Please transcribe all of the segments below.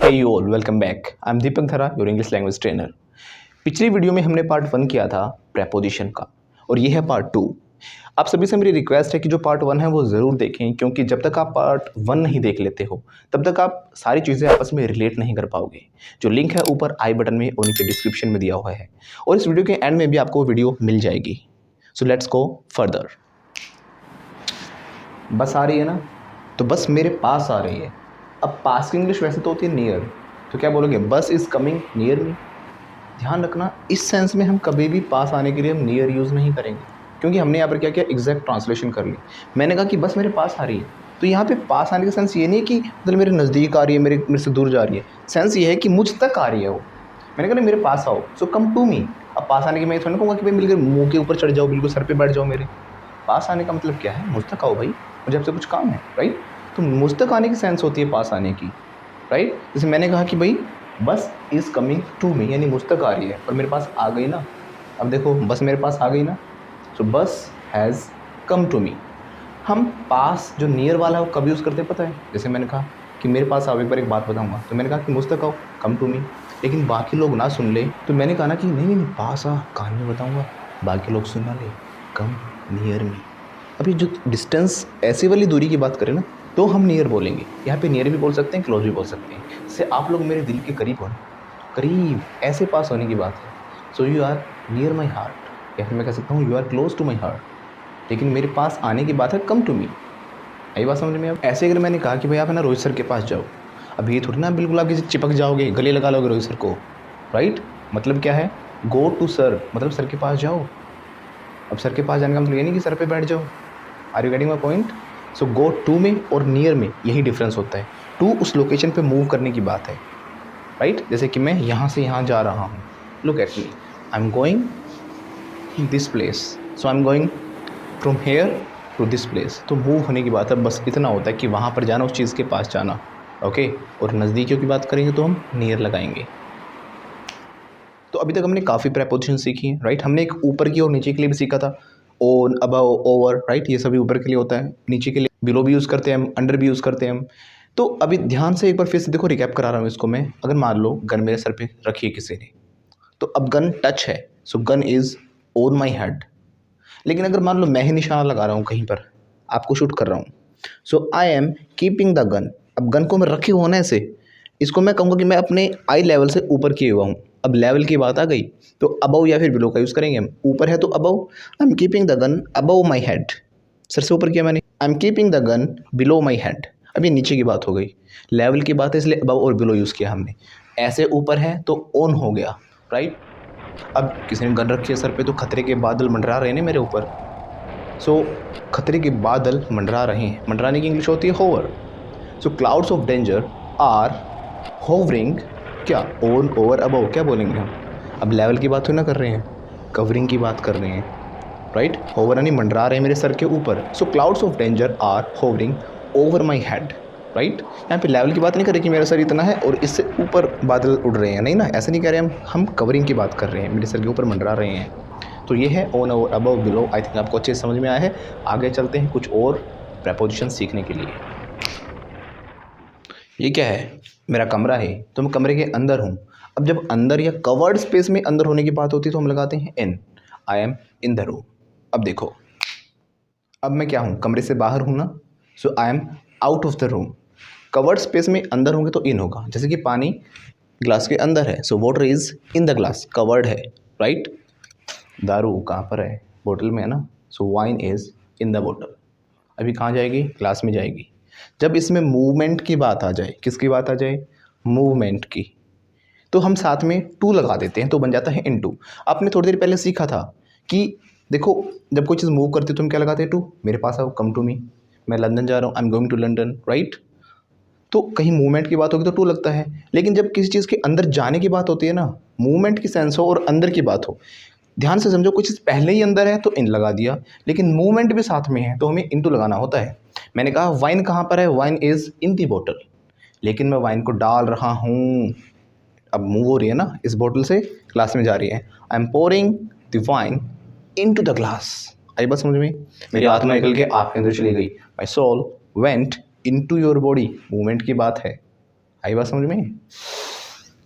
Hey you all, welcome back. I am Deepak Dhara, your English language trainer. पिछली video में हमने part 1 किया था प्रेपोजिशन का, और ये है पार्ट 2। आप सभी से मेरी रिक्वेस्ट है कि जो पार्ट 1 है वो ज़रूर देखें, क्योंकि जब तक आप पार्ट 1 नहीं देख लेते हो तब तक आप सारी चीज़ें आपस में रिलेट नहीं कर पाओगे। जो लिंक है ऊपर आई बटन में और नीचे डिस्क्रिप्शन में दिया हुआ है, और इस वीडियो के एंड में भी आपको वीडियो मिल जाएगी। So let's go further. बस आ रही है ना, तो बस मेरे पास आ रही है। अब पास की इंग्लिश वैसे तो होती है नियर, तो क्या बोलोगे? बस इज़ कमिंग नियर मी। ध्यान रखना, इस सेंस में हम कभी भी पास आने के लिए हम नियर यूज़ नहीं करेंगे, क्योंकि हमने यहाँ पर क्या किया, एग्जैक्ट ट्रांसलेशन कर ली। मैंने कहा कि बस मेरे पास आ रही है, तो यहाँ पे पास आने का सेंस ये नहीं कि मतलब मेरे नज़दीक आ रही है, मेरे से दूर जा रही है। सेंस ये है कि मुझ तक आ रही है वो। मैंने कहा मेरे पास आओ, सो कम टू मी। अब पास आने के मैं थोड़ा ना कहूँगा कि भाई मिलकर मुँह के ऊपर चढ़ जाओ, बिल्कुल सर पर बैठ जाओ मेरे। पास आने का मतलब क्या है? मुझ तक आओ भाई, मुझे आपसे कुछ काम है, राइट? तो मुझ तक आने की सेंस होती है पास आने की, राइट? जैसे मैंने कहा कि भाई बस इज़ कमिंग टू मी, यानी मुझ तक आ रही है, और मेरे पास आ गई ना। अब देखो, बस मेरे पास आ गई ना, तो बस हैज़ कम टू मी। हम पास जो नियर वाला है वो कब यूज़ करते हैं पता है? जैसे मैंने कहा कि मेरे पास आओ, एक बार एक बात बताऊंगा, तो मैंने कहा कि मुझ तक आओ, कम टू मी। लेकिन बाकी लोग ना सुन ले, तो मैंने कहा ना कि नहीं नहीं पास आ, कहानी में बताऊँगा, बाकी लोग सुन ना ले, कम नियर मी। अभी जो डिस्टेंस ऐसी वाली दूरी की बात करें ना, तो हम नियर बोलेंगे। यहाँ पे नियर भी बोल सकते हैं, क्लोज भी बोल सकते हैं। जैसे आप लोग मेरे दिल के करीब हो, करीब ऐसे पास होने की बात है। So you are near my heart, या फिर मैं कह सकता हूँ you are close to my heart. लेकिन मेरे पास आने की बात है कम टू मी। आई बात समझ में? अब ऐसे अगर मैंने कहा कि भाई आप है ना रोहित सर के पास जाओ, अब ये थोड़ी ना बिल्कुल आप किसी चिपक जाओगे, गले लगा लोगे रोहित सर को, राइट? मतलब क्या है? गो टू सर, मतलब सर के पास जाओ। अब सर के पास जाने का मतलब ये नहीं कि सर पे बैठ जाओ। Are you getting my point? So go to में और नियर में यही डिफरेंस होता है। टू उस लोकेशन पे मूव करने की बात है, राइट? जैसे कि मैं यहाँ से यहाँ जा रहा हूँ, look at me, I am going this place, so I am going from here to this place. तो मूव होने की बात है, बस इतना होता है कि वहाँ पर जाना, उस चीज़ के पास जाना, ओके? और नज़दीकियों की बात करेंगे तो हम नियर लगाएंगे। तो अभी तक हमने काफ़ी प्रेपोजिशन सीखी हैं, राइट? हमने एक ऊपर की और नीचे के लिए भी सीखा था, ओन, अबव, ओवर, राइट? ये सभी ऊपर के लिए होता है, नीचे के लिए बिलो भी यूज़ करते हैं हम, अंडर भी यूज़ करते हैं हम। तो अभी ध्यान से एक बार फिर से देखो, रिकैप करा रहा हूँ इसको मैं। अगर मान लो गन मेरे सर पे रखी है किसी ने, तो अब गन टच है, so gun is on my head. लेकिन अगर मान लो मैं ही निशाना लगा रहा हूँ कहीं पर, आपको शूट कर रहा हूँ, so I am keeping the gun. अब गन को मैं रखे हुआ ना ऐसे, इसको मैं कहूँगा कि मैं अपने आई लेवल से ऊपर किए हुआ हूँ। अब लेवल की बात आ गई तो अबव या फिर बिलो का यूज़ करेंगे हम। ऊपर है तो above, I am keeping the gun above my head, sir से ऊपर किया मैंने, I am keeping the gun below my head. अब ये नीचे की बात हो गई, लेवल की बात है इसलिए अबव और बिलो यूज़ किया हमने। ऐसे ऊपर है तो ऑन हो गया, राइट? अब किसी ने गन रखी है सर पे, तो खतरे के बादल मंडरा रहे हैं मेरे ऊपर। सो खतरे के बादल मंडरा रहे हैं, मंडराने की इंग्लिश होती है hover. So clouds of danger are hovering, क्या? ऑन, ओवर, अबव, क्या बोलेंगे हम? अब लेवल की बात तो ना कर रहे हैं, कवरिंग की बात कर रहे हैं, राइट? होवर यानी मंडरा रहे हैं मेरे सर के ऊपर। So clouds of danger are hovering over my head, right? यहाँ पे लेवल की बात नहीं कर रहे कि मेरा सर इतना है और इससे ऊपर बादल उड़ रहे हैं, नहीं ना, ऐसे नहीं कह रहे हम कवरिंग की बात कर रहे हैं, मेरे सर के ऊपर मंडरा रहे हैं। तो ये है on, over, above, below. I think आपको अच्छे से समझ में आया है। आगे चलते हैं कुछ और प्रेपोजिशन सीखने के लिए। ये क्या है? मेरा कमरा है, तो मैं कमरे के अंदर हूँ। अब जब अंदर या कवर्ड स्पेस में अंदर होने की बात होती है तो हम लगाते हैं in. I am in the room. अब देखो, अब मैं क्या हूँ? कमरे से बाहर हूँ ना, so I am out of the room. Covered space में अंदर होंगे तो इन होगा, जैसे कि पानी ग्लास के अंदर है, so water is in the glass, covered है, राइट? दारू कहाँ पर है? बोतल में है ना, सो वाइन इज़ इन द बोतल। अभी कहाँ जाएगी? ग्लास में जाएगी। जब इसमें मूवमेंट की बात आ जाए, किसकी बात आ जाए? मूवमेंट की, तो हम साथ में टू लगा देते हैं, तो बन जाता है इन टू। आपने थोड़ी देर पहले सीखा था कि देखो, जब कोई चीज़ मूव करती है तो हम क्या लगाते हैं? टू। मेरे पास आओ, कम टू मी। मैं लंदन जा रहा हूँ, I am going to London, right? तो कहीं मूवमेंट की बात होगी तो टू लगता है। लेकिन जब किसी चीज़ के अंदर जाने की बात होती है ना, मूवमेंट की सेंस हो और अंदर की बात हो, ध्यान से समझो, कुछ चीज़ पहले ही अंदर है तो इन लगा दिया, लेकिन मूवमेंट भी साथ में है तो हमें इन टू लगाना होता है। मैंने कहा वाइन कहाँ पर है? वाइन इज़ इन दी बोतल, लेकिन मैं वाइन को डाल रहा हूँ। अब मूव हो रही है ना, इस बोतल से ग्लास में जा रही है। I am pouring the wine in to the glass. आई बात समझ में? मेरी आत्मा निकल के आपके अंदर चली गई। My soul went in to your body, movement की बात है, आई बात समझ में?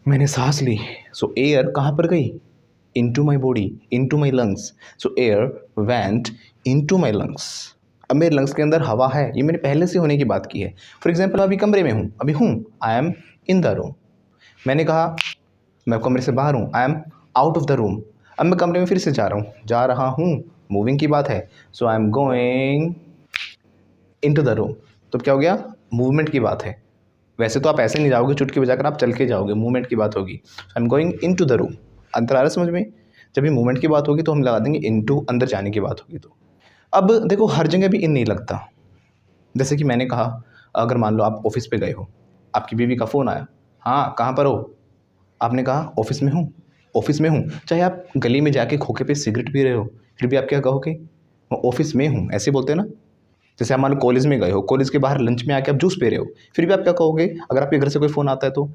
मैंने सांस ली, सो एयर कहाँ पर गई? Into my body, into my lungs. So air vent into my lungs. अब मेरे लंग्स के अंदर हवा है, ये मैंने पहले से होने की बात की है। फॉर एग्जाम्पल अभी कमरे में हूँ, अभी हूँ, I am in the room. मैंने कहा मैं कमरे से बाहर हूँ, I am out of the room. अब मैं कमरे में फिर से जा रहा हूँ, मूविंग की बात है, so I am going in to the room. तो क्या हो गया? मूवमेंट की बात है। वैसे तो आप ऐसे नहीं जाओगे चुटकी बजाकर, आप चल के जाओगे, मूवमेंट की बात होगी। I am going in to the room. अंतर आ रहा है समझ में? जब भी मूवमेंट की बात होगी तो हम लगा देंगे इनटू, अंदर जाने की बात होगी तो। अब देखो हर जगह भी इन नहीं लगता। जैसे कि मैंने कहा, अगर मान लो आप ऑफिस पे गए हो, आपकी बीवी का फ़ोन आया, हाँ कहाँ पर हो? आपने कहा ऑफिस में हूँ, ऑफिस में हूँ। चाहे आप गली में जाके खोखे पे सिगरेट पी रहे हो, फिर भी आप क्या कहोगे? मैं ऑफिस में हूँ, ऐसे बोलते हैं ना। जैसे आप मान लो कॉलेज में गए हो, कॉलेज के बाहर लंच में आके आप जूस पी रहे हो, फिर भी आप क्या कहोगे? अगर आपके घर से कोई फ़ोन आता है तो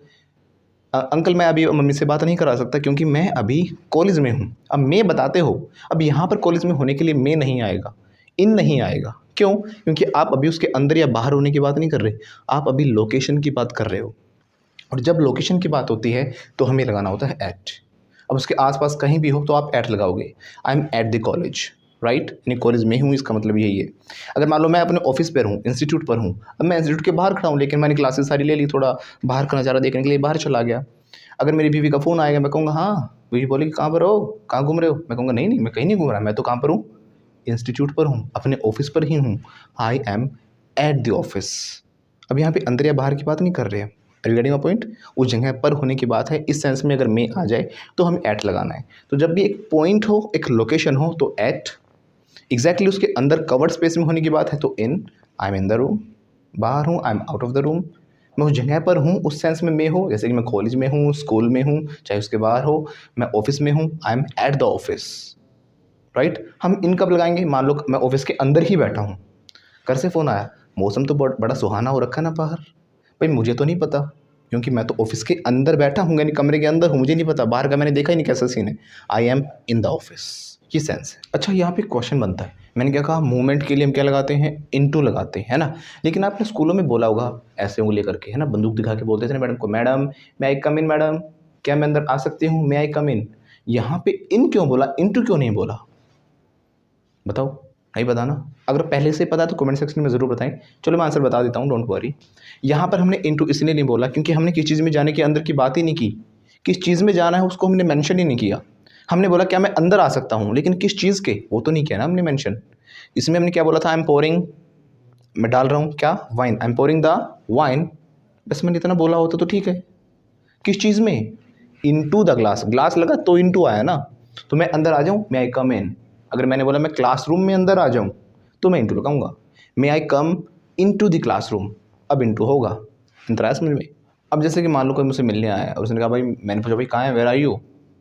अंकल मैं अभी मम्मी से बात नहीं करा सकता क्योंकि मैं अभी कॉलेज में हूँ। अब मैं बताते हो, अब यहाँ पर कॉलेज में होने के लिए मैं नहीं आएगा, इन नहीं आएगा। क्यों? क्योंकि आप अभी उसके अंदर या बाहर होने की बात नहीं कर रहे, आप अभी लोकेशन की बात कर रहे हो। और जब लोकेशन की बात होती है तो हमें लगाना होता है एट। अब उसके आसपास कहीं भी हो तो आप एट लगाओगे। आई am at the college, right, यानी कॉलेज में हूँ, इसका मतलब यही है। अगर मान लो मैं अपने ऑफिस पर हूँ, इंस्टीट्यूट पर हूँ, अब मैं इंस्टीट्यूट के बाहर खड़ा हूँ लेकिन मैंने क्लासेस सारी ले ली, थोड़ा बाहर का नज़ारा देखने के लिए बाहर चला गया। अगर मेरी बीवी का फ़ोन आएगा, मैं कहूँगा हाँ, बीवी बोलेगी कहाँ पर हो, कहाँ घूम रहे हो? मैं कहूँगा नहीं नहीं, मैं कहीं नहीं घूम रहा, मैं तो कहाँ पर हूँ, इंस्टीट्यूट पर हूँ, अपने ऑफिस पर ही हूँ। I am at the office. अब यहाँ पे अंदर या बाहर की बात नहीं कर रहे हैं, रिगार्डिंग अ पॉइंट, उस जगह पर होने की बात है। इस सेंस में अगर मे आ जाए तो हमें एट लगाना है। तो जब भी एक पॉइंट हो, एक लोकेशन हो, तो एट। एग्जैक्टली उसके अंदर कवर्ड स्पेस में होने की बात है तो in. I am in the room, बाहर हूँ, I am out of the room. मैं उस जगह पर हूँ, उस सेंस में मैं हो, जैसे कि मैं कॉलेज में हूँ, स्कूल में हूँ, चाहे उसके बाहर हो, मैं ऑफिस में हूँ, I am at the office, right. हम इन कब लगाएंगे? मान लो मैं ऑफिस के अंदर ही बैठा हूँ, घर से फ़ोन आया, मौसम तो बड़ा सुहाना हो रखा है ना बाहर, भाई मुझे तो नहीं पता क्योंकि मैं तो ऑफिस के अंदर बैठा हूँ, यानी कमरे के अंदर हूँ, मुझे नहीं पता, बाहर का मैंने देखा ही नहीं कैसा सीन है। I am in the office, ये सेंस है। अच्छा यहाँ पे क्वेश्चन बनता है, मैंने क्या कहा, मूवमेंट के लिए हम क्या लगाते हैं? इनटू लगाते हैं, है ना। लेकिन आपने स्कूलों में बोला होगा ऐसे उंगली करके, है ना, बंदूक दिखा के बोलते थे ना मैडम को, मैडम मैं आई कम इन, मैडम क्या मैं अंदर आ सकती हूँ, मैं आई कम इन। यहाँ पे इन क्यों बोला, इनटू क्यों नहीं बोला? बताओ, नहीं बताना? अगर पहले से पता है तो कमेंट सेक्शन में ज़रूर बताएं। चलो मैं आंसर बता देता हूँ, डोंट वरी। यहाँ पर हमने इनटू इसलिए नहीं बोला क्योंकि हमने किस चीज़ में जाने के अंदर की बात ही नहीं की। किस चीज़ में जाना है उसको हमने मेंशन ही नहीं किया। हमने बोला क्या मैं अंदर आ सकता हूँ, लेकिन किस चीज़ के वो तो नहीं किया ना हमने मेंशन। इसमें हमने क्या बोला था? आई एम पोरिंग, मैं डाल रहा हूँ क्या, wine, I am pouring the wine. बस मैंने इतना बोला होता तो ठीक है। किस चीज़ में? इनटू द ग्लास, ग्लास लगा तो इनटू आया ना। तो मैं अंदर आ जाऊँ, मे आई कम इन। अगर मैंने बोला मैं क्लासरूम में अंदर आ जाऊँ तो मैं इनटू लगाऊंगा, मे आई कम इनटू द क्लासरूम, अब इनटू होगा। अंतर आया समझ में? अब जैसे कि मान लो कोई मुझसे मिलने आया और उसने कहा भाई, मैंने पूछा भाई कहाँ है, वेयर आर यू,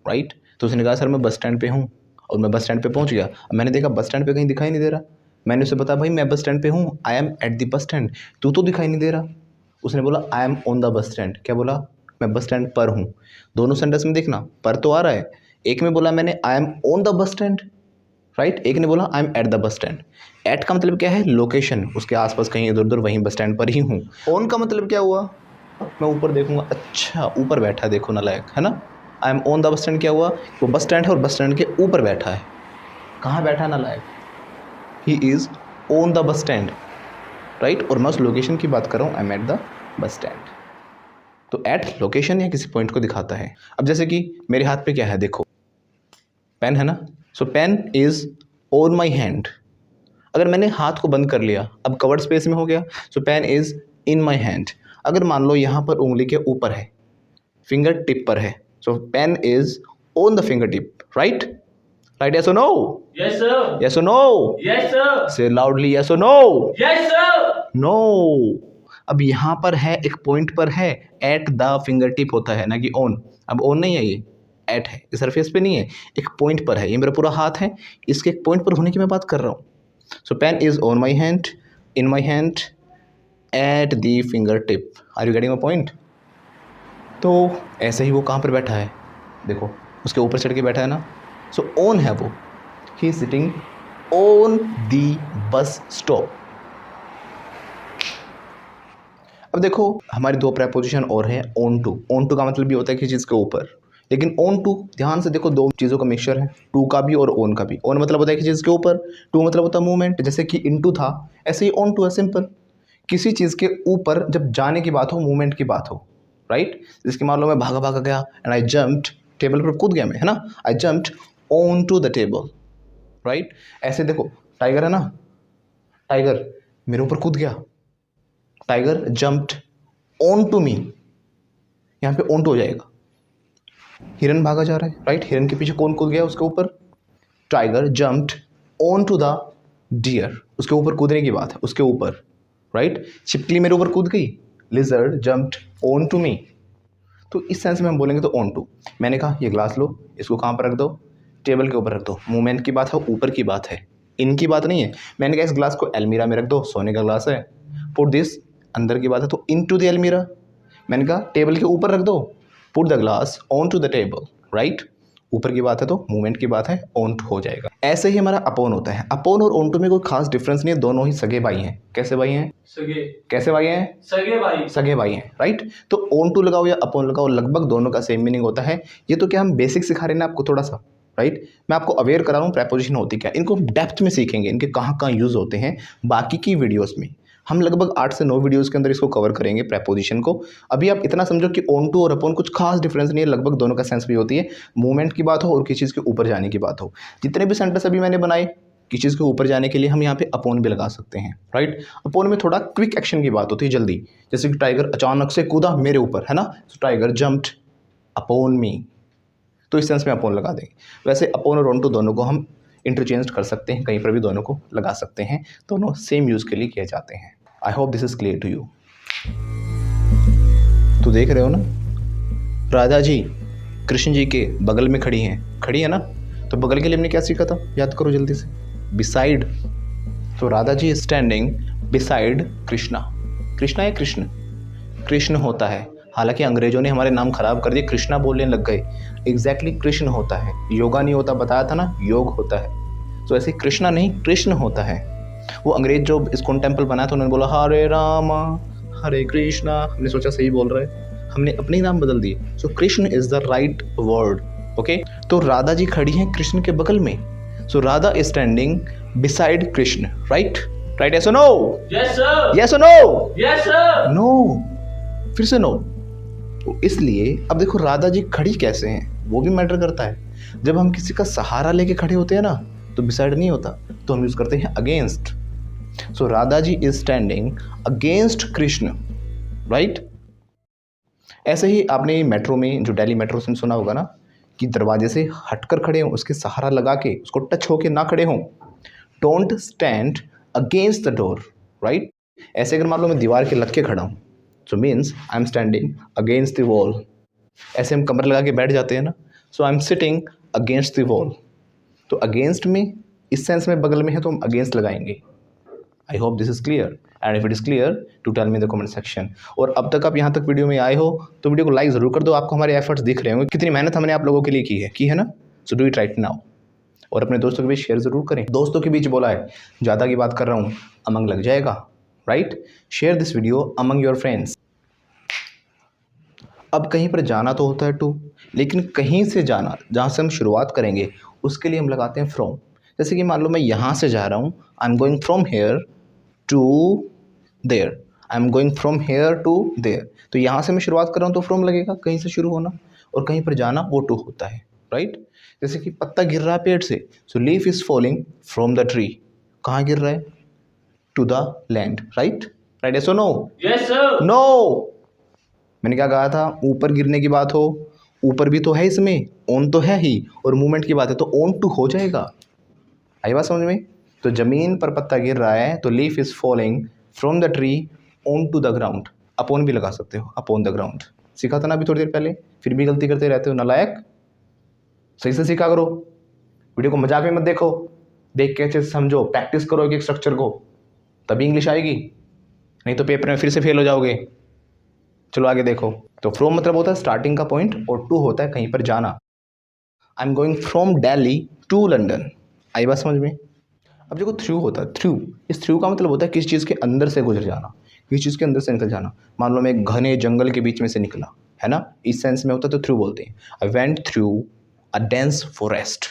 राइट। तो उसने कहा सर मैं बस स्टैंड पे हूँ, और मैं बस स्टैंड पे पहुँच गया। अब मैंने देखा बस स्टैंड पे कहीं दिखाई नहीं दे रहा। मैंने उसे बताया भाई मैं बस स्टैंड पे हूँ, I am at the bus stand, तू तो दिखाई नहीं दे रहा। उसने बोला I am on the bus stand, क्या बोला? मैं बस स्टैंड पर हूँ। दोनों सेंटेंस में देखना पर तो आ रहा है। एक में बोला मैंने I am on the bus stand, right, एक ने बोला I am at the bus stand. At का मतलब क्या है? लोकेशन, उसके आसपास कहीं इधर उधर वहीं बस स्टैंड पर ही हूँ। ऑन का मतलब क्या हुआ? मैं ऊपर देखूंगा, अच्छा ऊपर बैठा है, देखो नालायक, है ना। आई am on the bus stand क्या हुआ? वो बस स्टैंड है और बस स्टैंड के ऊपर बैठा है। कहाँ बैठा है नालायक? He is on the bus stand, right. और मैं उस लोकेशन की बात कर रहा हूँ, I am at the bus stand. तो एट लोकेशन या किसी पॉइंट को दिखाता है। अब जैसे कि मेरे हाथ पे क्या है, देखो पेन है ना। So pen is on my hand. अगर मैंने हाथ को बंद कर लिया, अब कवर्ड स्पेस में हो गया, so pen is in my hand. अगर मान लो यहाँ पर उंगली के ऊपर है, फिंगर टिप पर है, so pen is on the finger tip, right. Right, yes or no? Yes, sir. Yes or no? Yes, sir. Say loudly, yes or no? Yes, sir. No. अब यहाँ पर है, एक पॉइंट पर है, एट द फिंगर टिप होता है ना कि ऑन। अब ऑन नहीं है, ये एट है, ये सरफेस पे नहीं है, एक पॉइंट पर है। ये मेरा पूरा हाथ है, इसके एक पॉइंट पर होने की मैं बात कर रहा हूँ। So pen is on my hand, in my hand, at the finger tip. Are you getting my point? तो ऐसे ही वो कहाँ पर बैठा है, देखो उसके ऊपर चढ़ के बैठा है ना। सो ऑन है वो, he is sitting on the bus stop. अब देखो हमारी दो प्रेपोजिशन और है ऑन टू। ऑन टू का मतलब ये होता है किसी चीज़ के ऊपर, लेकिन ऑन टू ध्यान से देखो दो चीज़ों का मिक्सचर है, टू का भी और ऑन का भी। ऑन मतलब होता है किसी चीज़ के ऊपर, टू मतलब होता है मूवमेंट, जैसे कि इनटू था, ऐसे ही ऑन टू है, सिंपल। किसी चीज़ के ऊपर जब जाने की बात हो, मूवमेंट की बात हो, राइट। जिसके मान लो मैं भागा भागा गया एंड आई जम्प्ड, टेबल पर कूद गया मैं, है ना, I jumped on to the table, right. ऐसे देखो टाइगर है ना, टाइगर मेरे ऊपर कूद गया, tiger jumped on to me, यहाँ पे ऑन टू हो जाएगा। हिरन भागा जा रहा है, राइट, हिरन के पीछे कौन कूद गया उसके ऊपर, tiger jumped on to the deer, उसके ऊपर कूदने की बात है, उसके ऊपर, राइट। छिपकली मेरे ऊपर कूद गई, lizard jumped on to me. तो इस सेंस में हम बोलेंगे तो ऑन टू। मैंने कहा ये ग्लास लो, इसको कहाँ पर रख दो, टेबल के ऊपर रख दो, मूवमेंट की बात है, ऊपर की बात है, इनकी बात नहीं है। मैंने कहा इस ग्लास को अलमीरा में रख दो, सोने का ग्लास है, पुट दिस, अंदर की बात है तो इन टू द अलमीरा। मैंने कहा टेबल के ऊपर रख दो, put the glass on to the table, right. ऊपर की बात है तो मूवमेंट की बात है, ऑन टू हो जाएगा। ऐसे ही हमारा अपॉन होता है। अपॉन और ऑन टू में कोई खास डिफरेंस नहीं है, दोनों ही सगे भाई हैं। कैसे भाई हैं? सगे। कैसे कैसे भाई हैं? सगे भाई। सगे भाई हैं, राइट। तो ऑन टू लगाओ या अपॉन लगाओ, लगभग दोनों का सेम मीनिंग होता है। ये तो क्या हम बेसिक सिखा रहे हैं ना आपको थोड़ा सा, राइट। मैं आपको अवेयर करा रहा हूँ प्रेपोजिशन होती क्या, इनको डेप्थ में सीखेंगे, इनके कहाँ कहाँ यूज़ होते हैं बाकी की वीडियोस में। हम लगभग 8 से 9 वीडियोस के अंदर इसको कवर करेंगे प्रेपोजिशन को। अभी आप इतना समझो कि ऑन टू और अपॉन कुछ खास डिफरेंस नहीं है, लगभग दोनों का सेंस भी होती है, मूवमेंट की बात हो और किसी चीज़ के ऊपर जाने की बात हो। जितने भी सेंटेंस अभी मैंने बनाए किसी चीज़ के ऊपर जाने के लिए हम यहाँ पे अपॉन भी लगा सकते हैं, राइट। अपॉन में थोड़ा क्विक एक्शन की बात होती है, जल्दी, जैसे कि टाइगर अचानक से कूदा मेरे ऊपर, है ना, टाइगर जम्प्ड अपॉन मी, तो इस सेंस में अपॉन लगा देंगे। वैसे अपॉन और ऑन टू दोनों को हम इंटरचेंज कर सकते हैं, कहीं पर भी दोनों को लगा सकते हैं, दोनों सेम यूज़ के लिए किए जाते हैं। I hope this is clear to you. तो देख रहे हो ना, राधा जी कृष्ण जी के बगल में खड़ी है ना। तो बगल के लिए हमने क्या सीखा था, याद करो जल्दी से, बिसाइड। तो Radha ji is standing beside Krishna. Krishna या कृष्ण, कृष्ण होता है। हालांकि अंग्रेजों ने हमारे नाम खराब कर दिए, कृष्णा बोलने लग गए। एग्जैक्टली कृष्ण होता है, योगा नहीं होता, बताया था ना, योग होता है। तो ऐसे कृष्णा नहीं, कृष्ण होता है। वो अंग्रेज जो इस्कॉन टेम्पल बनाया था उन्होंने बोला हरे रामा हरे कृष्णा, हमने सोचा सही बोल रहे हैं, हमने अपने ही नाम बदल दिए। So Krishna is the right word, okay. तो राधा जी खड़ी हैं कृष्ण के बगल में, so Radha is standing beside Krishna, right. Right, yes or no? Yes sir. Yes or no? Yes sir. No, फिर से नो। तो इसलिए अब देखो राधा जी खड़ी कैसे हैं वो भी मैटर करता है। जब हम किसी का सहारा लेके खड़े होते हैं ना तो बिसाइड नहीं होता, तो हम यूज करते हैं against. So Radha ji is standing against Krishna, right. ऐसे ही आपने मेट्रो में, जो दिल्ली मेट्रो से सुना होगा ना, कि दरवाजे से हटकर खड़े हों, उसके सहारा लगा के, उसको टच होके ना खड़े हों। Don't stand against the door, right. ऐसे अगर मान लो मैं दीवार के लग के खड़ा हूँ, so means I am standing against the wall. ऐसे हम कमर लगा के बैठ जाते हैं ना, so I am sitting against the wall. तो अगेंस्ट में इस सेंस में बगल में है तो हम अगेंस्ट लगाएंगे। I hope this is clear, and if it is clear to tell me the comment section. और अब तक आप यहाँ तक वीडियो में आए हो तो वीडियो को लाइक ज़रूर कर दो। आपको हमारे एफर्ट्स दिख रहे होंगे, कितनी मेहनत हमने आप लोगों के लिए की है ना। So do it right now, और अपने दोस्तों के बीच शेयर ज़रूर करें। दोस्तों के बीच बोला है, ज़्यादा की बात कर रहा हूँ, अमंग लग जाएगा, right. Share this video among your friends. अब कहीं पर जाना तो होता है टू, लेकिन कहीं से जाना, जहाँ से हम शुरुआत करेंगे उसके लिए हम लगाते हैं फ्रॉम। जैसे कि मान लो मैं यहाँ से जा रहा हूँ, I am going from here to there, I am going from here to there. तो यहाँ से मैं शुरुआत कर रहा हूँ तो फ्रॉम लगेगा, कहीं से शुरू होना, और कहीं पर जाना वो टू होता है, राइट। जैसे कि पत्ता गिर रहा है पेड़ से, so leaf is falling from the tree, कहाँ गिर रहा है, to the land, right. Right, yes or no? Yes sir. No, मैंने क्या कहा था, ऊपर गिरने की बात हो, ऊपर भी तो है इसमें, ऑन तो है ही, और मूवमेंट की बात है तो ऑन टू हो जाएगा। आई बात समझ में? तो ज़मीन पर पत्ता गिर रहा है तो leaf is falling from the tree on to the ground. Upon भी लगा सकते हो, अपॉन द ग्राउंड। सीखा था ना अभी थोड़ी देर पहले, फिर भी गलती करते रहते हो, नालायक। सही से सीखा करो, वीडियो को मजाक में मत देखो, देख के अच्छे से समझो, प्रैक्टिस करो एक एक स्ट्रक्चर को, तभी इंग्लिश आएगी, नहीं तो पेपर में फिर से फेल हो जाओगे। चलो आगे देखो। तो फ्रॉम मतलब होता है स्टार्टिंग का पॉइंट, और टू होता है कहीं पर जाना। I am going from Delhi to London. आई बात समझ में? अब देखो थ्रू होता है, थ्रू, इस थ्रू का मतलब होता है किसी चीज़ के अंदर से गुजर जाना, किसी चीज़ के अंदर से निकल जाना। मान लो मैं एक घने जंगल के बीच में से निकला, है ना, इस सेंस में होता तो थ्रू बोलते हैं। I went through a dense forest,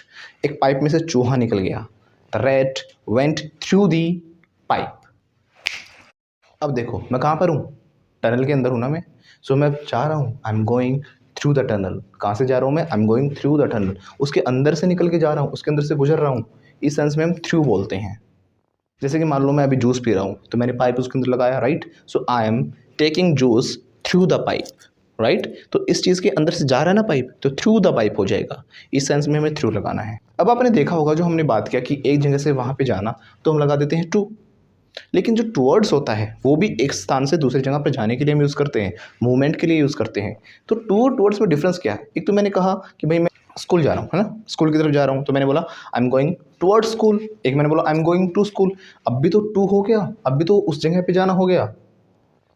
एक पाइप में से चूहा निकल गया। The rat went through the pipe. अब देखो मैं कहाँ पर हूँ, टनल के अंदर हूँ ना मैं। सो मैं जा रहा हूँ, I am going through the tunnel. कहाँ से जा रहा हूँ मैं? आई am going through the tunnel, उसके अंदर से निकल के जा रहा हूँ, उसके अंदर से गुजर रहा हूँ। इस सेंस में हम थ्रू बोलते हैं। जैसे कि मान लो मैं अभी जूस पी रहा हूँ तो मैंने पाइप उसके अंदर लगाया, right. So I am taking juice through the pipe, right. तो इस चीज़ के अंदर से जा रहा है ना पाइप, तो थ्रू द पाइप हो जाएगा। इस सेंस में हमें थ्रू लगाना है। अब आपने देखा होगा जो हमने बात किया कि एक जगह से वहाँ पे जाना, तो हम लगा देते हैं टू। लेकिन जो टुवर्ड्स होता है वो भी एक स्थान से दूसरी जगह पर जाने के लिए हम यूज़ करते हैं, मूवमेंट के लिए यूज़ करते हैं। तो टू और टुवर्ड्स में डिफरेंस क्या है? एक तो मैंने कहा कि भाई मैं स्कूल जा रहा हूँ, है ना, स्कूल की तरफ जा रहा हूँ, तो मैंने बोला I am going towards school. एक मैंने बोला I am going to school. अब भी तो टू हो गया, अब भी तो उस जगह पे जाना हो गया।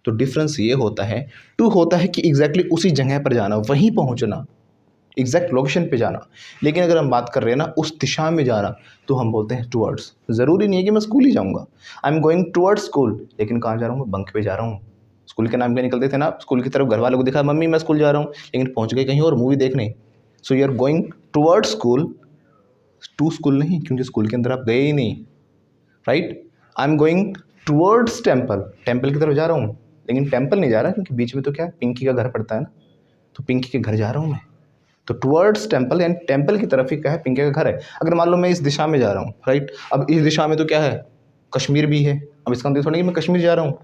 तो डिफरेंस ये होता है, टू होता है कि एग्जैक्टली उसी जगह पर जाना, वहीं पहुँचना, एग्जैक्ट लोकेशन पे जाना। लेकिन अगर हम बात कर रहे हैं ना उस दिशा में जाना, तो हम बोलते हैं टुवर्ड्स। ज़रूरी नहीं है कि मैं स्कूल ही जाऊँगा। आई एम गोइंग टुवर्ड्स स्कूल, लेकिन कहाँ जा रहा हूँ? मैं बंक पे जा रहा हूँ। स्कूल के नाम पे निकलते थे ना, स्कूल की तरफ घर वालों को दिखा मम्मी मैं स्कूल जा रहा हूँ, लेकिन पहुँच गए कहीं और मूवी देखने। So you are going towards school, to school नहीं, क्योंकि स्कूल के अंदर आप गए ही नहीं, right. I am going towards temple, temple की तरफ जा रहा हूँ, लेकिन टेम्पल नहीं जा रहा क्योंकि बीच में तो क्या पिंकी का घर पड़ता है ना, तो पिंकी के घर जा रहा हूँ मैं। तो टुवर्ड्स टेम्पल, यानी टेम्पल की तरफ ही क्या है? पिंकी का घर है। अगर मान लो मैं इस दिशा में जा रहा हूँ, राइट, अब इस दिशा में तो क्या है? कश्मीर भी है। अब इसका मतलब थोड़ा कि मैं कश्मीर जा रहा हूँ।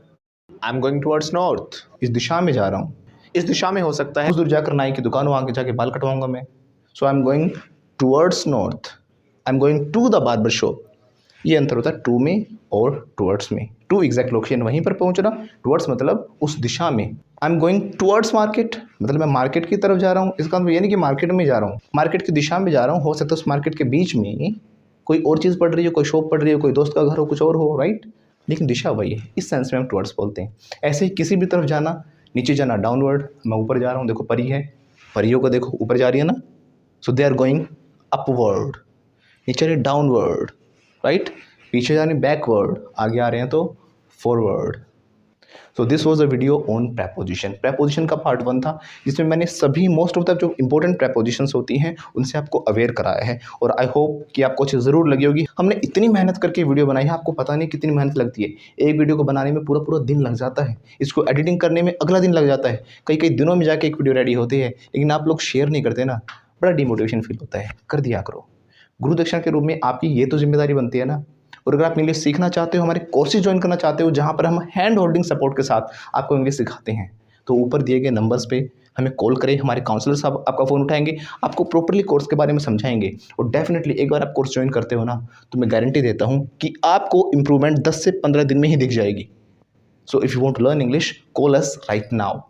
I am going towards north, इस दिशा में जा रहा हूँ। इस दिशा में हो सकता है कुछ दूर जाकर नाई की दुकान, वहाँ के जाके बाल कटवाऊंगा मैं। So I am going towards north, I am going to the barber shop. ये अंतर होता है टू में और टुवर्ड्स में। टू एग्जैक्ट लोकेशन वहीं पर पहुंचना, टुवर्ड्स मतलब उस दिशा में। आई एम गोइंग टुवर्ड्स मार्केट, मतलब मैं मार्केट की तरफ जा रहा हूँ। इसका मतलब ये नहीं कि मार्केट में जा रहा हूँ, मार्केट की दिशा में जा रहा हूँ। हो सकता है उस मार्केट के बीच में कोई और चीज़ पड़ रही हो, कोई शॉप पड़ रही हो, कोई दोस्त का घर हो, कुछ और हो, राइट, लेकिन दिशा वही है। इस सेंस में हम टुवर्ड्स बोलते हैं। ऐसे ही किसी भी तरफ जाना, नीचे जाना डाउनवर्ड, मैं ऊपर जा रहा हूँ, देखो परी है, परियों को देखो ऊपर जा रही है ना, सो दे आर गोइंग अपवर्ड। नीचे डाउनवर्ड, राइट, पीछे जाने बैकवर्ड, आगे आ रहे हैं तो forward. So this was a video on preposition. Preposition का पार्ट 1 था, जिसमें मैंने सभी मोस्ट ऑफ द जो इंपॉर्टेंट प्रेपोजिशंस होती हैं उनसे आपको अवेयर कराया है, और आई होप कि आपको अच्छी ज़रूर लगी होगी। हमने इतनी मेहनत करके वीडियो बनाई है, आपको पता नहीं कितनी मेहनत लगती है। एक वीडियो को बनाने में पूरा पूरा दिन लग जाता है, इसको एडिटिंग करने में अगला दिन लग जाता है, कई कई दिनों में जाके एक वीडियो रेडी होती है, लेकिन आप लोग शेयर नहीं करते ना, बड़ा डिमोटिवेशन फील होता है। कर दिया करो, गुरु दक्षिणा के रूप में आपकी ये तो जिम्मेदारी बनती है ना। और अगर आप इंग्लिश सीखना चाहते हो, हमारे कोर्सेज ज्वाइन करना चाहते हो जहाँ पर हम हैंड होल्डिंग सपोर्ट के साथ आपको इंग्लिश सिखाते हैं, तो ऊपर दिए गए नंबर्स पे हमें कॉल करें। हमारे काउंसलर साहब आपका फ़ोन उठाएंगे, आपको प्रॉपर्ली कोर्स के बारे में समझाएंगे। और डेफिनेटली एक बार आप कोर्स ज्वाइन करते हो ना, तो मैं गारंटी देता हूँ कि आपको इंप्रूवमेंट 10 से 15 दिन में ही दिख जाएगी। So if you want to learn English, call us right now.